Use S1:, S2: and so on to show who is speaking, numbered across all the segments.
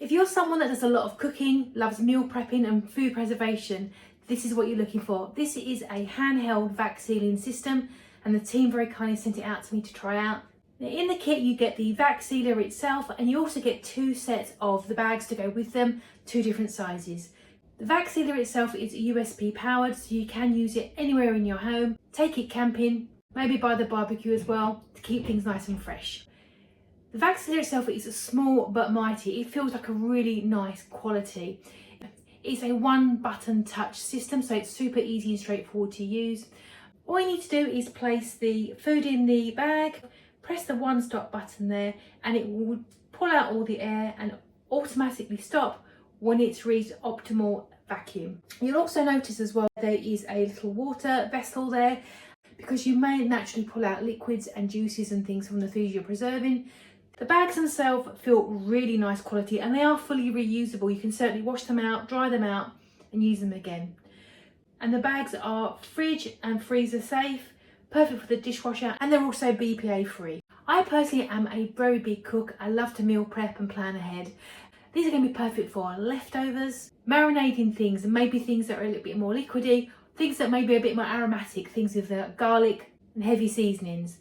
S1: If you're someone that does a lot of cooking, loves meal prepping and food preservation, this is what you're looking for. This is a handheld vac sealing system, and the team very kindly sent it out to me to try out. Now, in the kit you get the vac sealer itself, and you also get 2 sets of the bags to go with them, 2 different sizes. The vac sealer itself is USB powered, so you can use it anywhere in your home, take it camping, maybe by the barbecue as well, to keep things nice and fresh. The vac sealer itself is small but mighty. It feels like a really nice quality. It's a 1-button touch system, so it's super easy and straightforward to use. All you need to do is place the food in the bag, press the 1-stop button there, and it will pull out all the air and automatically stop when it's reached optimal vacuum. You'll also notice as well there is a little water vessel there, because you may naturally pull out liquids and juices and things from the food you're preserving. The bags themselves feel really nice quality, and they are fully reusable. You can certainly wash them out, dry them out and use them again. And the bags are fridge and freezer safe, perfect for the dishwasher, and they're also BPA free. I personally am a very big cook. I love to meal prep and plan ahead. These are going to be perfect for leftovers, marinating things, and maybe things that are a little bit more liquidy, things that may be a bit more aromatic, things with garlic and heavy seasonings.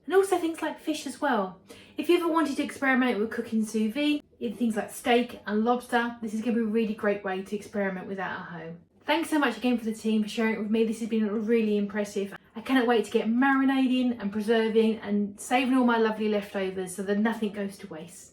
S1: And also things like fish as well. If you ever wanted to experiment with cooking sous vide, in things like steak and lobster, this is going to be a really great way to experiment with that at home. Thanks so much again for the team for sharing it with me. This has been really impressive. I cannot wait to get marinating and preserving and saving all my lovely leftovers so that nothing goes to waste.